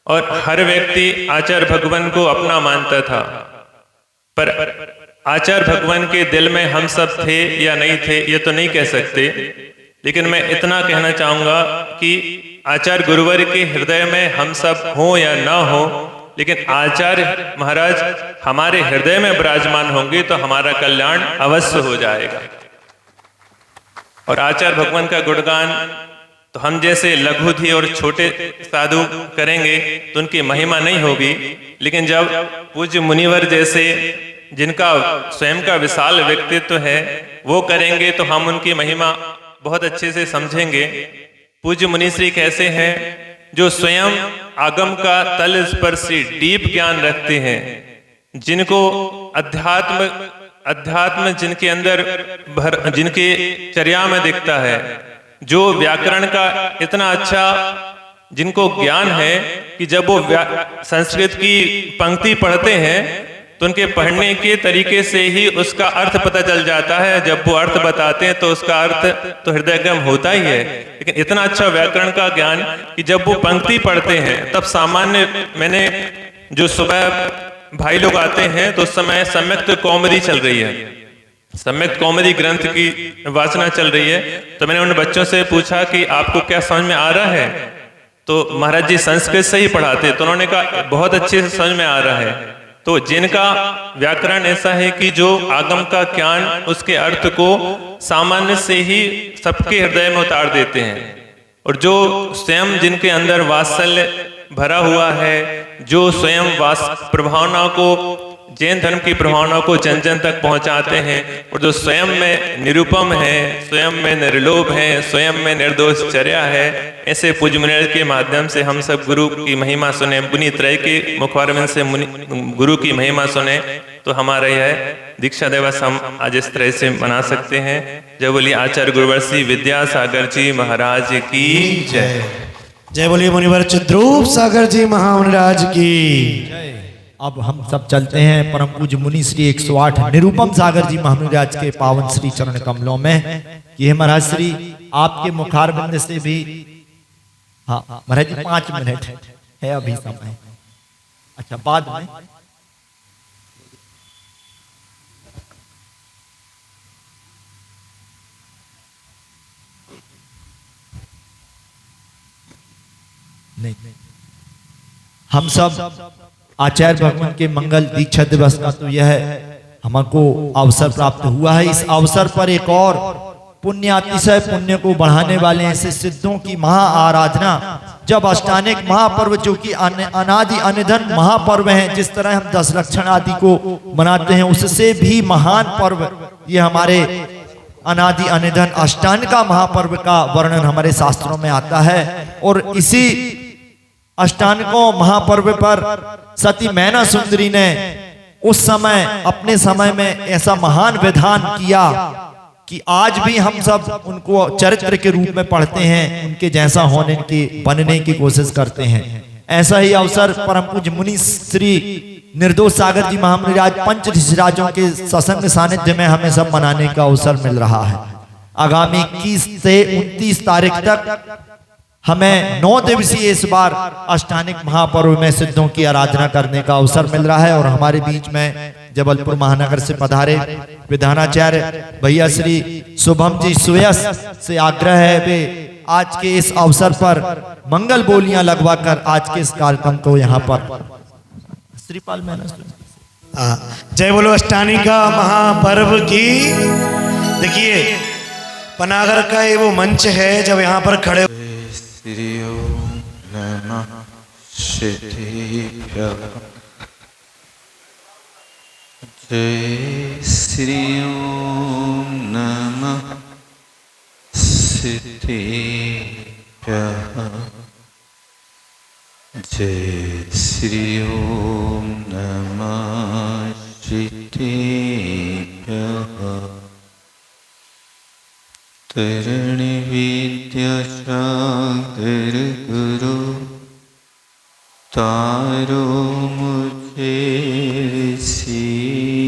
और हर व्यक्ति आचार्य भगवान को अपना मानता था। पर आचार्य भगवान के दिल में हम सब थे या नहीं थे ये तो नहीं कह सकते, लेकिन मैं इतना कहना चाहूँगा कि आचार्य गुरुवर के हृदय में हम सब हों या ना हो, लेकिन आचार्य महाराज हमारे हृदय में विराजमान होंगे तो हमारा कल्याण अवश्य हो जाएगा। और आचार्य भगवान का गुणगान तो हम जैसे लघुधि और छोटे साधु करेंगे तो उनकी महिमा नहीं होगी, लेकिन जब पूज्य मुनिवर जैसे जिनका स्वयं का विशाल व्यक्तित्व है वो करेंगे तो हम उनकी महिमा बहुत अच्छे से समझेंगे। पूज्य मुनिश्री कैसे हैं? जो स्वयं आगम का तल स्पर्शी डीप ज्ञान रखते हैं, जिनको अध्यात्म जिनके अंदर जिनके चर्या में दिखता है, जो व्याकरण का इतना अच्छा जिनको ज्ञान है कि जब वो संस्कृत की पंक्ति पढ़ते हैं तो उनके पढ़ने के तरीके से ही उसका अर्थ पता चल जाता है। जब वो अर्थ बताते हैं तो उसका अर्थ तो हृदयगम होता ही है, लेकिन इतना अच्छा व्याकरण का ज्ञान कि जब वो पंक्ति पढ़ते हैं तब सामान्य मैंने जो सुबह भाई लोग आते हैं तो उस समय सम्यक्त कौमुदी चल रही है, सम्यक्त कौमुदी ग्रंथ की वाचना चल रही है। तो मैंने उन बच्चों से पूछा कि आपको क्या समझ में आ रहा है? तो महाराज जी संस्कृत से ही पढ़ाते, तो उन्होंने कहा बहुत अच्छे से समझ में आ रहा है। तो जिनका व्याकरण ऐसा है कि जो आगम का ज्ञान उसके अर्थ को सामान्य से ही सबके हृदय में उतार देते हैं, और जो स्वयं जिनके अंदर वात्सल्य भरा हुआ है, जो स्वयं प्रभावना को जैन धर्म की प्रभावना को जन जन तक पहुंचाते हैं, और जो स्वयं में निरुपम है, स्वयं में निर्लोभ है, स्वयं में निर्दोष चर्या है, ऐसे पूज्य मुनिवर के माध्यम से हम सब गुरु की महिमा सुने, मुनि त्रय के मुखारविंद से गुरु की महिमा सुने तो हमारा यह दीक्षा दिवस हम आज इस तरह से मना सकते हैं। जय बोलिए आचार्य गुरुवर श्री विद्यासागर जी महाराज की जय। जय बोलिए मुनिवर चिद्रूप सागर जी महाराज की जय। अब हम सब चलते हैं परम पूज्य मुनि श्री 108 निरुपम सागर जी महाराज के पावन श्री चरण कमलों में। ये महाराज श्री आपके मुखारबिंद से भी, हाँ महाराज जी 5 मिनट है अभी समय, अच्छा बाद में नहीं। हम सब आचार्य भगवान के मंगल दीक्षा दिवस का तो यह हमको अवसर प्राप्त हुआ है। इस अवसर पर एक और पुण्य अतिशय पुण्य को बढ़ाने वाले ऐसे सिद्धों की महा आराधना, जब अष्टानिक महापर्व जो कि अनादि अनिधन महापर्व हैं, जिस तरह हम 10 लक्षण आदि को मनाते हैं उससे भी महान पर्व ये हमारे अनादि अनिधन अष्टानिका महापर्व का वर्णन हमारे शास्त्रों में आता है। और इसी अष्टानिकों महापर्व पर सती मैना सुंदरी ने उस समय अपने समय में ऐसा महान विधान किया कि आज भी हम सब उनको चरित्र के रूप में पढ़ते हैं, उनके जैसा होने की बनने की कोशिश करते हैं। ऐसा ही अवसर परम पूज्य मुनि श्री निर्दोष सागर जी महाराज पंच ऋषिराजों के सत्संग सानिध्य में हमें सब मनाने का अवसर मिल रहा है। आगामी 21 से 29 तारीख तक हमें 9 दिवसीय इस बार अष्टानिक महापर्व में सिद्धों की आराधना करने का अवसर मिल रहा है। और हमारे बीच में जबलपुर महानगर से पधारे विधानाचार्य भैया श्री शुभम जी सुयस से आग्रह है वे आज के इस अवसर पर मंगल बोलियां लगवा कर आज के इस कार्यक्रम को यहाँ पर श्रीपाल मैंने जय बोलो अष्टानिका महापर्व की। देखिए पनागर का ये वो मंच है, जब यहाँ पर खड़े श्री ओम नमः सिद्धिभ्यः। जय श्री ओम नमः सिद्धिभ्यः। जय श्री ओम नमः सिद्धिभ्यः। तरण विद्या सागर गुरु तारो मुझे शीश।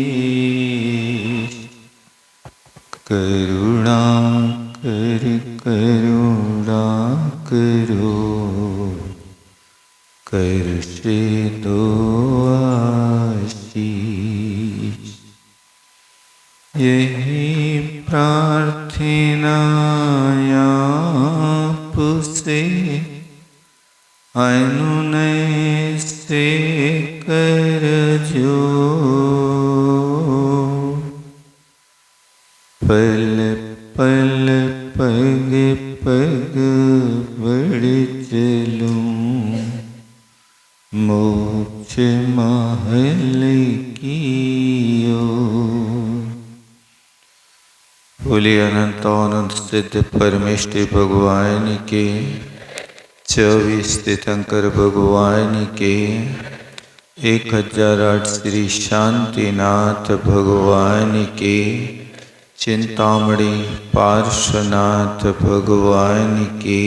करुणा कर करुणा करो करशे दो आशीष। यही प्रार्थना आपसे अनुनय से कर जो, पल पल पग पग बढ़ चलूं मोक्ष महल की ओर। बोलिए अनंतानंद सिद्ध परमेष्टि भगवान के, 24 तीर्थंकर भगवान के, 1008 श्री शांतिनाथ भगवान के, चिंतामणि पार्श्वनाथ भगवान के,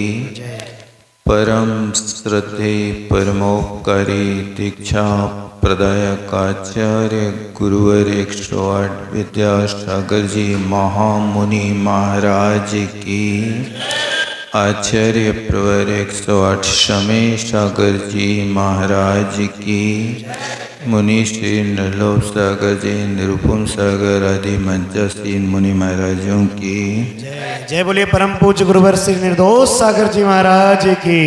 परम श्रद्धे परमोपकारी दीक्षा प्रदायक आचार्य गुरुवर 108 विद्यासागर जी महामुनि महाराज की, आचार्य प्रवर 108 समय सागर जी महाराज की, मुनि श्री नरलोक सागर जी, निरुपम सागर आदि मंचासीन मुनि महाराजों की जय बोलिए। परम पूज्य गुरुवर श्री निर्दोष सागर जी महाराज की,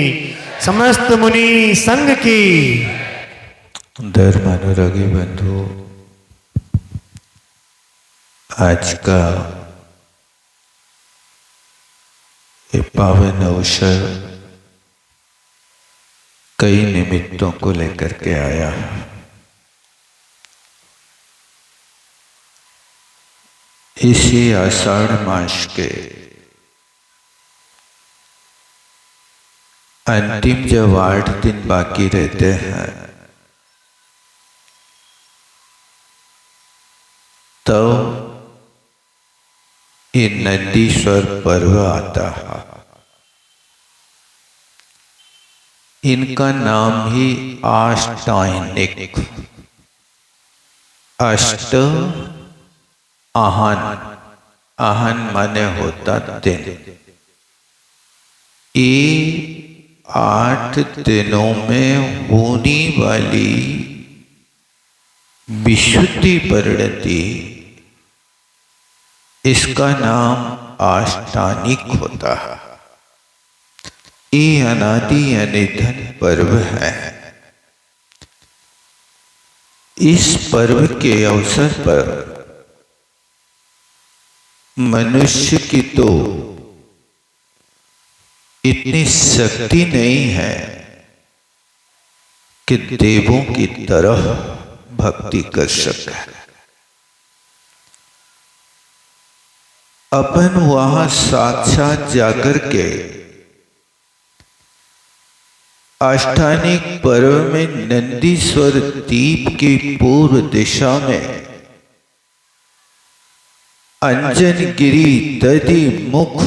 समस्त मुनि संघ की। धर्म अनुरागी बंधु, आज का ये पावन अवसर कई निमित्तों को लेकर के आया है। इसी आषाढ़ मास के अंतिम जब 8 दिन बाकी रहते हैं, तो ये नंदीश्वर पर्व आता है। इनका नाम ही आष्टायनिक, अष्ट आहन, आहन माने होता दिन। ये 8 दिनों में होने वाली विशुद्धि परिणति, इसका नाम आष्टानिक होता है। ये अनादि अनिधन पर्व है। इस पर्व के अवसर पर मनुष्य की तो इतनी शक्ति नहीं है कि देवों की तरह भक्ति कर सके। अपन वहां साक्षात जाकर के आष्टानिक पर्व में नंदीश्वर द्वीप की पूर्व दिशा में अंजनगिरी, दधि मुख,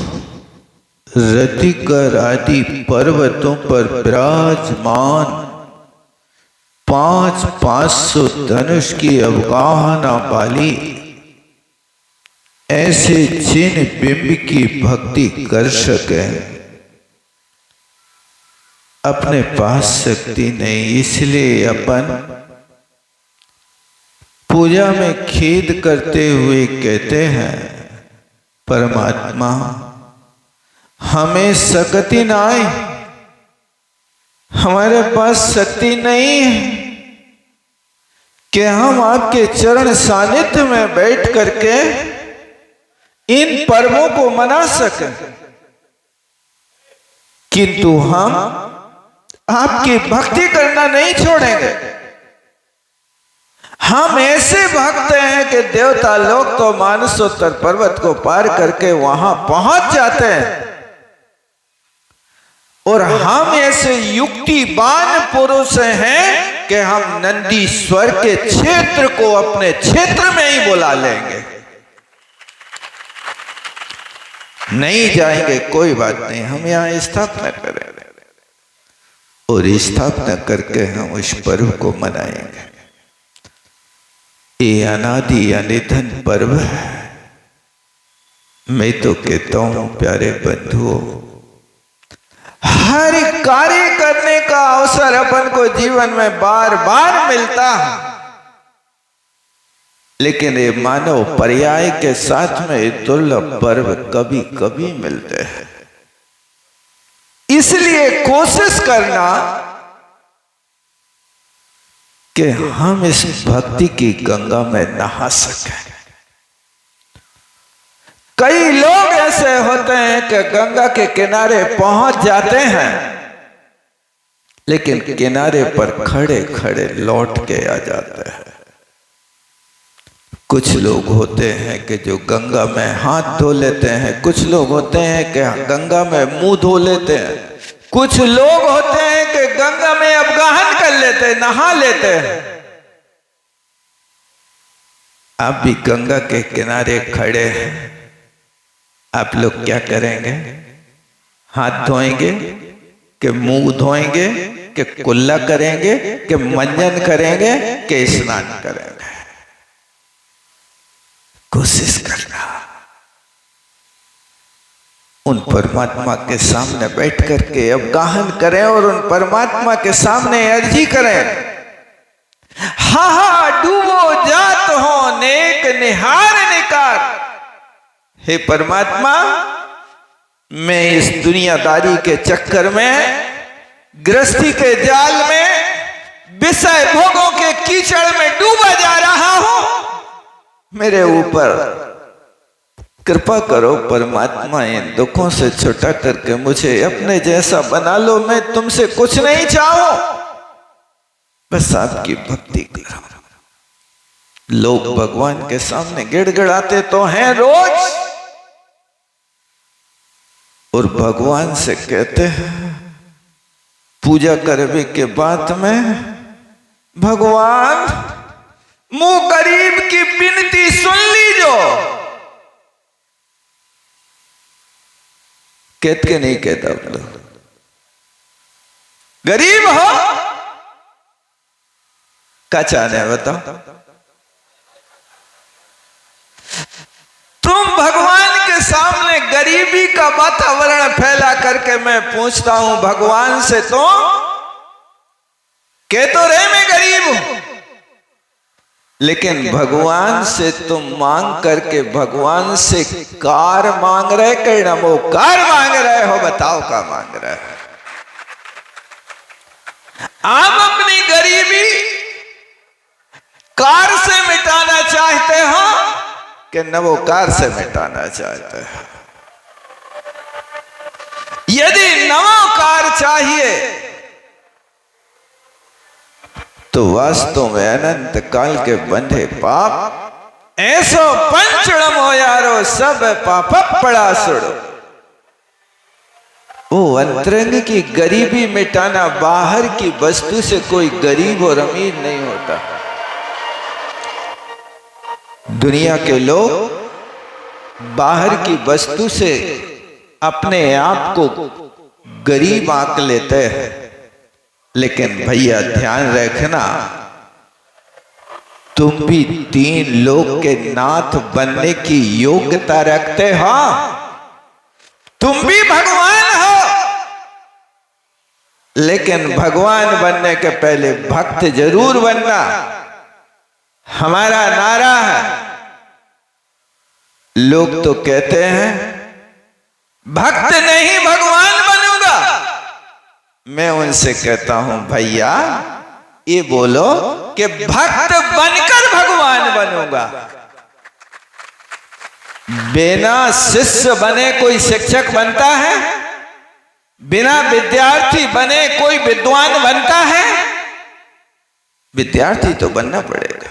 रतिकर आदि पर्वतों पर विराजमान 500 धनुष की अवगाहना वाली ऐसे जिन बिंब की भक्ति कर सके, अपने पास शक्ति नहीं, इसलिए अपन पूजा में खेद करते हुए कहते हैं, परमात्मा हमें शक्ति ना आए, हमारे पास शक्ति नहीं है कि हम आपके चरण सानिध्य में बैठ करके इन पर्वों को मना सकें, किंतु हम आपकी भक्ति करना नहीं छोड़ेंगे। हम ऐसे भक्त हैं कि देवता लोग तो मानसोत्तर पर्वत को पार करके वहां पहुंच जाते हैं, और हम ऐसे युक्तिवान पुरुष हैं कि हम नंदीश्वर के क्षेत्र को अपने क्षेत्र में ही बुला लेंगे। नहीं जाएंगे कोई बात नहीं, हम यहां स्थापना करेंगे और स्थापना करके हम उस पर्व को मनाएंगे। ये अनादि अनिधन पर्व है। मैं तो कहता हूं प्यारे बंधुओं, हर कार्य करने का अवसर अपन को जीवन में बार बार मिलता है, लेकिन ये मानव पर्याय के साथ में दुर्लभ पर्व कभी कभी मिलते हैं। इसलिए कोशिश करना कि हम इस भक्ति की गंगा में नहा सकें। कई लोग ऐसे होते हैं कि गंगा के किनारे पहुंच जाते हैं, लेकिन किनारे पर खड़े खड़े लौट के आ जाते हैं। कुछ लोग होते हैं कि जो गंगा में हाथ धो लेते हैं, कुछ लोग होते हैं कि गंगा में मुंह धो लेते हैं, कुछ लोग होते हैं कि गंगा में अवगाहन कर लेते हैं, नहा लेते हैं। आप भी गंगा के किनारे खड़े हैं, आप लोग क्या करेंगे? हाथ धोएंगे कि मुंह धोएंगे कि कुल्ला करेंगे कि मंजन करेंगे कि स्नान करेंगे? कोशिश करना उन परमात्मा के सामने बैठ करके अवगाहन करें और उन परमात्मा के सामने अर्जी करें, हा डूबो जात हो नेक निहार निकार। हे परमात्मा, मैं इस दुनियादारी के चक्कर में, गृहस्थी के जाल में, विषय भोगों के कीचड़ में डूबा जा रहा हूं। मेरे ऊपर कृपा करो परमात्मा, इन दुखों से छुटा करके मुझे अपने जैसा बना लो। मैं तुमसे कुछ नहीं चाहूं, बस आपकी भक्ति करो। लोग भगवान के सामने गिड़गिड़ाते तो हैं रोज, और भगवान से कहते हैं पूजा करने के बाद में, भगवान मुंह गरीब की विनती सुन लीजो। कहते के नहीं कहता आप लोग? गरीब हो क्या चाहने बताओ? तुम भगवान के सामने गरीबी का वातावरण फैला करके, मैं पूछता हूं भगवान से, तो कह तो रहे मैं गरीब हूं, लेकिन भगवान से तुम मांग करके भगवान से कार मांग रहे कि नमोकार मांग रहे हो? बताओ क्या मांग रहे हो? आप अपनी गरीबी कार से मिटाना चाहते हो कि नमोकार से मिटाना चाहते हो? यदि नमोकार चाहिए तो वास्तव में अनंत काल के बंधे पाप ऐसो पंचड़म हो यारो, सब पाप पड़ा सुड़ो। वो अंतरंग की गरीबी मिटाना, बाहर की वस्तु से कोई गरीब और अमीर नहीं होता। दुनिया के लोग बाहर की वस्तु से अपने आप को गरीब आंक लेते हैं, लेकिन भैया ध्यान रखना, तुम भी 3 लोक के नाथ बनने की योग्यता रखते हो। तुम भी भगवान हो, लेकिन भगवान बनने के पहले भक्त जरूर बनना। हमारा नारा है, लोग तो कहते हैं भक्त नहीं भगवान बनूंगा। मैं उनसे कहता हूं भैया ये बोलो कि भक्त बनकर भगवान बनूंगा। बिना शिष्य बने कोई शिक्षक बनता है? बिना विद्यार्थी बने कोई विद्वान बनता है? विद्यार्थी तो बनना पड़ेगा।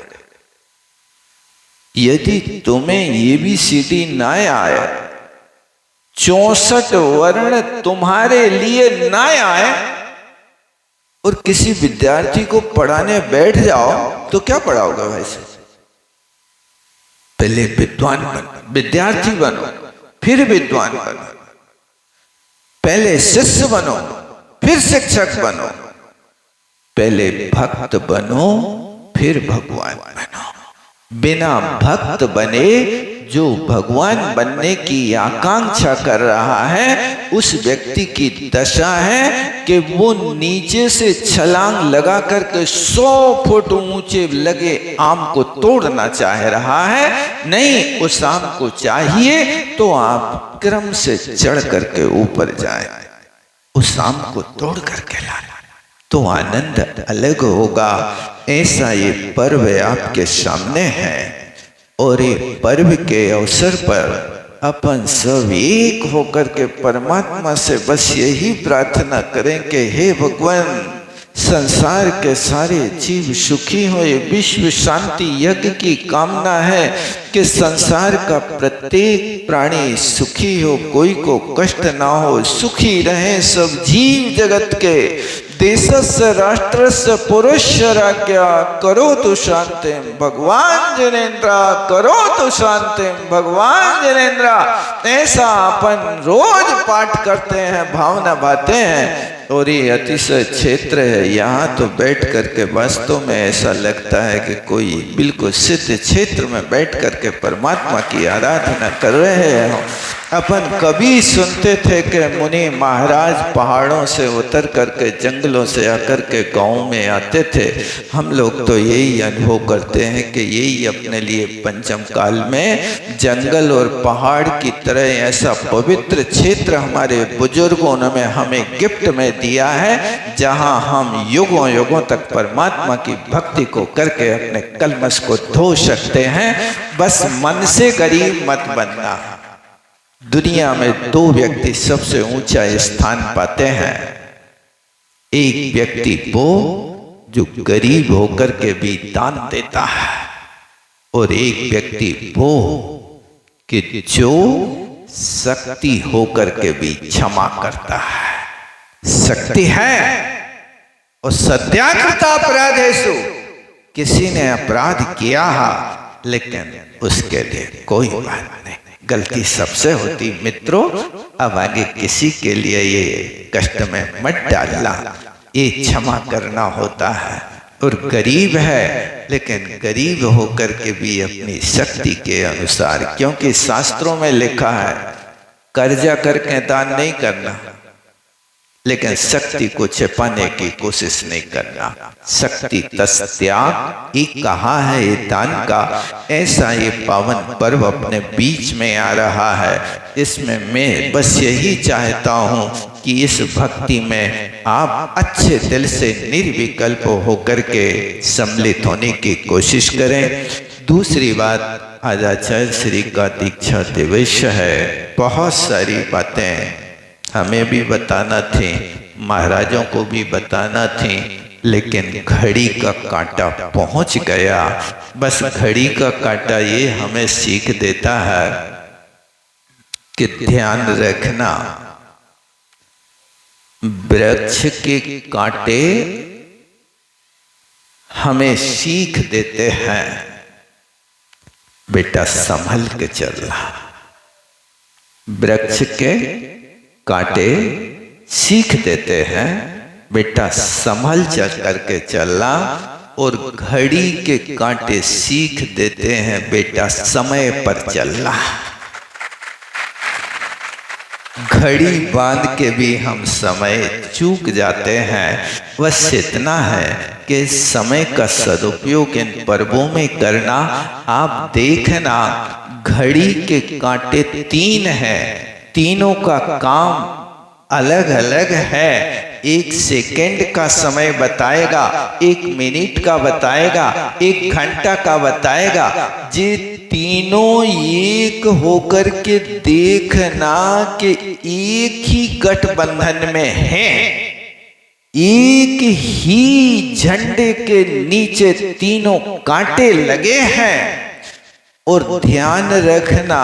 यदि तुम्हें ABCD ना आए, 64 वर्ण तुम्हारे लिए ना आए, और किसी विद्यार्थी को पढ़ाने बैठ जाओ तो क्या पढ़ाओगे भाई साहब? पहले विद्वान बनो, विद्यार्थी बनो, फिर विद्वान बनो। पहले शिष्य बनो, फिर शिक्षक बनो। पहले भक्त बनो, फिर भगवान बनो। बिना भक्त बने जो भगवान बनने की आकांक्षा कर रहा है उस व्यक्ति की दशा है कि वो नीचे से छलांग लगा करके 100 फुट ऊंचे लगे आम को तोड़ना चाह रहा है। नहीं, उस आम को चाहिए तो आप क्रम से चढ़ करके ऊपर जाए, उस आम को तोड़ करके लाना तो आनंद अलग होगा। ऐसा ये पर्व आपके सामने है और ये पर्व के अवसर पर अपन सब एक होकर के परमात्मा से बस यही प्रार्थना करें कि हे भगवान, संसार के सारे जीव सुखी हो। ये विश्व शांति यज्ञ की कामना है कि संसार का प्रत्येक प्राणी सुखी हो, कोई को कष्ट ना हो, सुखी रहे सब जीव जगत के। देशस्य राष्ट्रस्य पुरुष राज्ञा करोतु शांतिं भगवान जनेन्द्र, करोतु शांतिं भगवान जनेन्द्र। ऐसा अपन रोज पाठ करते हैं, भावना बातें हैं। और ये अतिशय क्षेत्र है, यहाँ तो बैठ करके वास्तव में ऐसा लगता है कि कोई बिल्कुल सिद्ध क्षेत्र में बैठ करके परमात्मा की आराधना कर रहे हैं। अपन कभी सुनते थे कि मुनि महाराज पहाड़ों से उतर करके जंगलों से आकर के गाँव में आते थे। हम लोग तो यही अनुभव करते हैं कि यही अपने लिए पंचम काल में जंगल और पहाड़ की तरह ऐसा पवित्र क्षेत्र हमारे बुजुर्गों ने हमें गिफ्ट में दिया है, जहां हम युगों युगों तक परमात्मा की भक्ति को करके अपने कलमश को धो सकते हैं। बस मन से गरीब मत बनना। दुनिया में 2 व्यक्ति सबसे ऊंचा स्थान पाते हैं। एक व्यक्ति वो जो गरीब होकर के भी दान देता है, और एक व्यक्ति वो कि जो शक्ति होकर के भी क्षमा करता है। शक्ति है और सत्याकृत अपराधेषु, किसी ने अपराध किया है लेकिन उसके लिए कोई बात नहीं, गलती सबसे होती। मित्रों, अब आगे किसी के लिए ये कष्ट में मत डालना, ये क्षमा करना होता है। और गरीब है लेकिन गरीब होकर के भी अपनी शक्ति के अनुसार, क्योंकि शास्त्रों में लिखा है कर्जा करके दान नहीं करना, लेकिन शक्ति को छिपाने की कोशिश नहीं करना। शक्ति तस्त्याग एक कहा है ये दान का। ऐसा ये पावन पर्व अपने बीच में आ रहा है। इसमें मैं बस यही चाहता हूँ कि इस भक्ति में आप अच्छे दिल से निर्विकल्प होकर के सम्मिलित होने की कोशिश करें। दूसरी बात, आज आचार्य श्री का दीक्षा दिवस है। बहुत सारी बातें हमें भी बताना थी, महाराजों को भी बताना थी, लेकिन घड़ी का कांटा पहुंच गया। बस घड़ी का कांटा ये हमें सीख देता है कि ध्यान रखना, वृक्ष के कांटे हमें सीख देते हैं बेटा संभल के चलना। वृक्ष के कांटे सीख देते हैं बेटा संभल चल करके चलना, और घड़ी के कांटे सीख देते हैं बेटा समय पर चलना। घड़ी बांध के भी हम समय चूक जाते हैं। बस इतना है कि समय का सदुपयोग इन पर्वों में करना। आप देखना, घड़ी के कांटे 3 हैं, तीनों का काम अलग अलग है। 1 सेकेंड का समय बताएगा, 1 मिनट का बताएगा, 1 घंटा का बताएगा। ये तीनों एक होकर के देखना कि एक ही गठबंधन में हैं, एक ही झंडे के नीचे तीनों कांटे लगे हैं। और ध्यान रखना,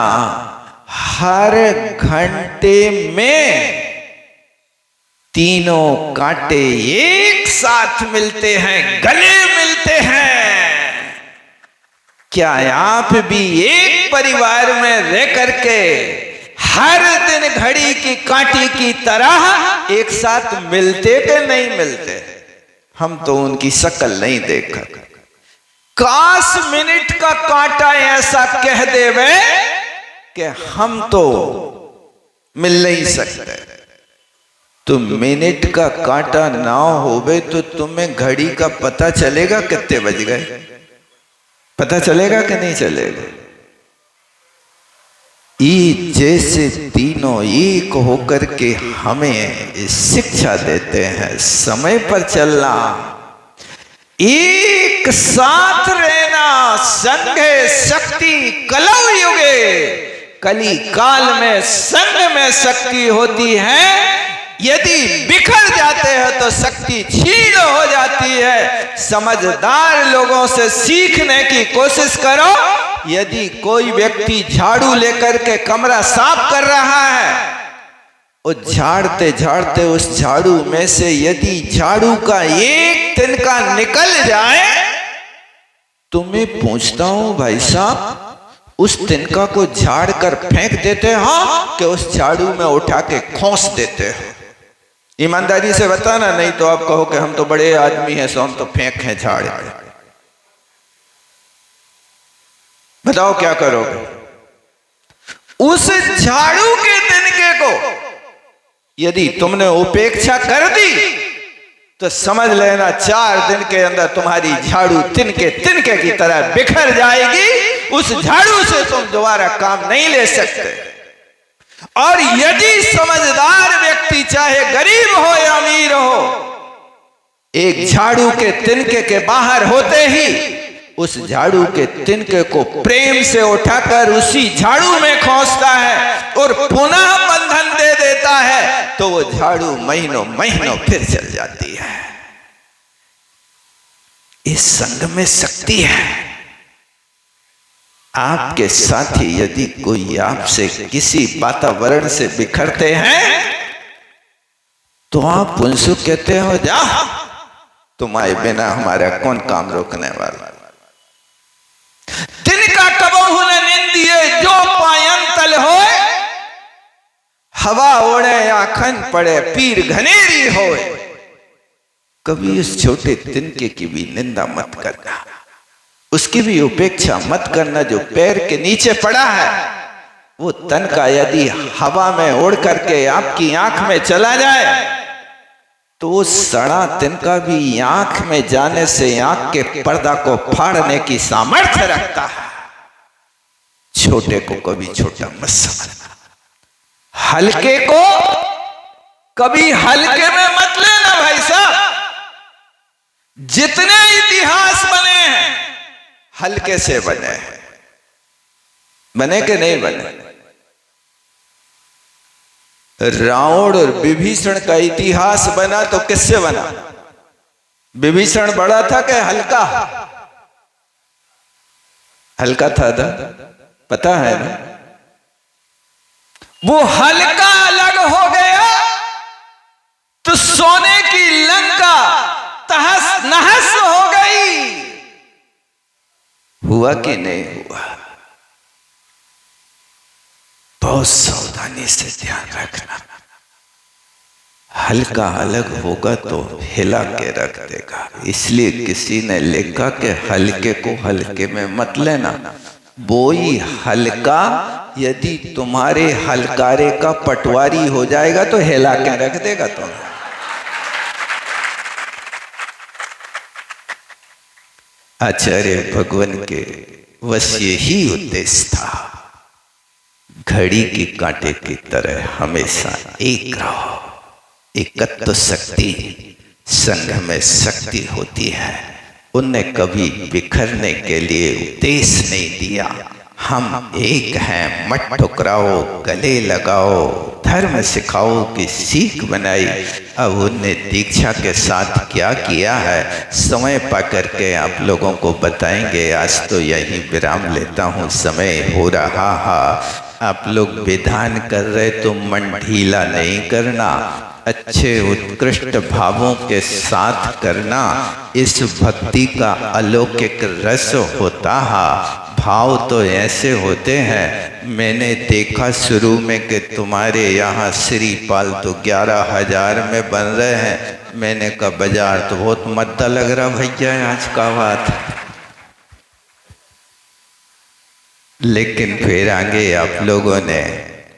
हर घंटे में तीनों कांटे एक साथ मिलते हैं, गले मिलते हैं। क्या आप भी एक परिवार में रह करके हर दिन घड़ी की कांटे की तरह एक साथ मिलते कि नहीं मिलते? हम तो उनकी शक्ल नहीं देखा। काश मिनट का कांटा ऐसा कह देवे कि हम तो मिल नहीं सकते। तो मिनट का कांटा ना होवे तो तुम्हें घड़ी का पता चलेगा कितने बज गए? पता चलेगा कि नहीं चलेगा? ये जैसे तीनों एक होकर के हमें शिक्षा देते हैं, समय पर चलना, एक साथ रहना, संघे शक्ति कलौ युगे, कली काल में संग में शक्ति होती है। यदि बिखर जाते हैं तो शक्ति छीन हो जाती है। समझदार लोगों से सीखने की कोशिश करो। यदि कोई व्यक्ति झाड़ू लेकर के कमरा साफ कर रहा है, वो झाड़ते झाड़ते उस झाड़ू में से यदि झाड़ू का एक तिनका निकल जाए, तो मैं पूछता हूं भाई साहब, उस तिनका को झाड़ कर फेंक देते हो कि उस झाड़ू में उठा के खोस देते हो? ईमानदारी से बताना, नहीं तो आप कहो कि हम तो बड़े आदमी हैं, सो हम तो फेंक हैं झाड़ में। बताओ क्या करोगे? उस झाड़ू के तिनके को यदि तुमने उपेक्षा कर दी तो समझ लेना 4 दिन के अंदर तुम्हारी झाड़ू तिनके तिनके की तरह बिखर जाएगी। उस झाड़ू से तुम दोबारा काम नहीं ले सकते। और यदि समझदार व्यक्ति चाहे गरीब हो या अमीर हो, एक झाड़ू के तिनके के बाहर होते ही उस झाड़ू के तिनके को प्रेम से उठाकर उसी झाड़ू में खोसता है और पुनः बंधन दे देता है, तो वो झाड़ू महीनों महीनों फिर चल जाती है। इस संग में शक्ति है। आपके साथी यदि कोई आपसे किसी वातावरण से बिखरते हैं तो आप उनसे कहते हो, जा तुम्हारे बिना हमारा कौन काम रोकने वाला। तिनका कबहु न निंदिए जो पायन तल होए, हवा ओढ़े आखन पड़े पीर घनेरी होए। कभी उस छोटे तिनके की भी निंदा मत करना, उसकी भी उपेक्षा मत करना। जो पैर के नीचे पड़ा है वो तन का यदि हवा में उड़ करके आपकी आंख में चला जाए तो वो सड़ा तिनका भी आंख में जाने से आंख के पर्दा को फाड़ने की सामर्थ्य रखता है। छोटे को कभी छोटा मत समझना, हल्के को कभी हल्के में मत लेना भाई साहब। जितने इतिहास बने हैं हल्के से बने हैं, बने के नहीं बने। रावण और विभीषण का इतिहास बना तो किससे बना? विभीषण बड़ा था कि हल्का? हल्का था ना, पता है ना? वो हल्का अलग हो गया तो सोने की लंका तहस नहस हो गई। हुआ कि नहीं हुआ? बहुत सावधानी से ध्यान रखना। हल्का अलग होगा तो हिला के रख देगा। इसलिए किसी ने लिखा कि हल्के को हल्के में मत लेना। वो ही हल्का यदि तुम्हारे हलकारे का पटवारी हो जाएगा तो हिला के रख देगा तुम्हें। आचार्य भगवान के बस यही उद्देश्य था, घड़ी की कांटे की तरह हमेशा एक रहो। एकत्व शक्ति, संघ में शक्ति होती है। उनने कभी बिखरने के लिए उपदेश नहीं दिया। हम एक हैं, मत ठुकराओ, गले लगाओ, धर्म सिखाओ की सीख बनाई। अब उनने दीक्षा के साथ क्या किया है समय पा करके आप लोगों को बताएंगे। आज तो यही विराम लेता हूँ, समय हो रहा है। आप लोग विधान कर रहे तो मन ढीला नहीं करना, अच्छे उत्कृष्ट भावों के साथ करना। इस भक्ति का अलौकिक रस होता है। भाव तो ऐसे होते हैं, मैंने देखा शुरू में कि तुम्हारे यहाँ श्रीपाल तो 11,000 में बन रहे हैं। मैंने कहा बाजार तो बहुत मद्दा लग रहा भैया आज का बात। लेकिन फिर आगे आप लोगों ने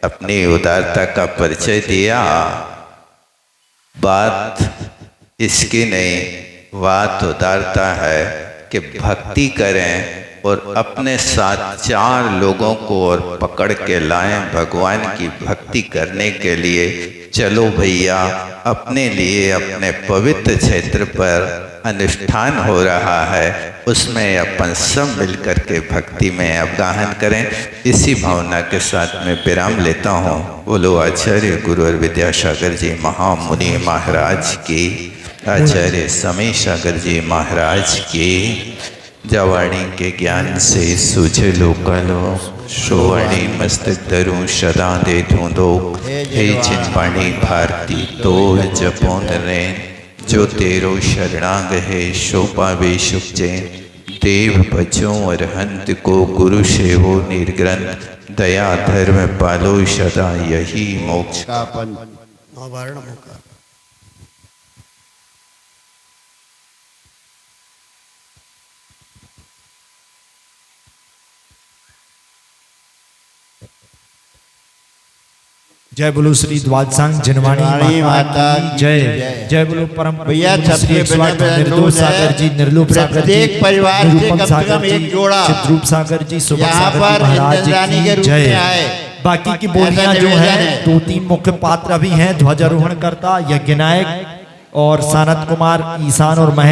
अपनी उदारता का परिचय दिया। बात इसकी नहीं, बात उदारता है कि भक्ति करें और अपने साथ 4 लोगों को और पकड़ के लाएं भगवान की भक्ति करने के लिए। चलो भैया, अपने लिए अपने पवित्र क्षेत्र पर अनुष्ठान हो रहा है, उसमें अपन सब मिलकर के भक्ति में अवगाहन करें। इसी भावना के साथ मैं विराम लेता हूँ। बोलो आचार्य गुरु और विद्यासागर जी महामुनि महाराज की, आचार्य समय सागर जी महाराज की। जवाणी के ज्ञान से सूझे लोकलो, श्रोवाणी मस्तक धरूं सदा दे धूंदो। हे चिन्वाणी भारती तो जपो नरेन, जो तेरो शरणांग है शो पावे सुख चैन। देव भजो अरहंत को गुरु सेवो निर्ग्रंथ, दया धर्म पालो सदा यही मोक्ष। जय बोलो श्री द्वादशांग जिनवाणी माता की जय। जय बोलो परम भैया श्री निर्दोष सागर जी, निर्लोभ सागर जी, प्रत्येक परिवार से कम से कम एक जोड़ा चिद्रूप सागर जी, सुबह यहाँ सागर पर जी महाराज इंद्राणी के की रूप में जय। आए। बाकी की बोलियां जो है 2-3 मुख्य पात्र भी हैं। ध्वजारोहण करता यज्ञ नायक और सानत कुमार, ईशान और महेंद्र।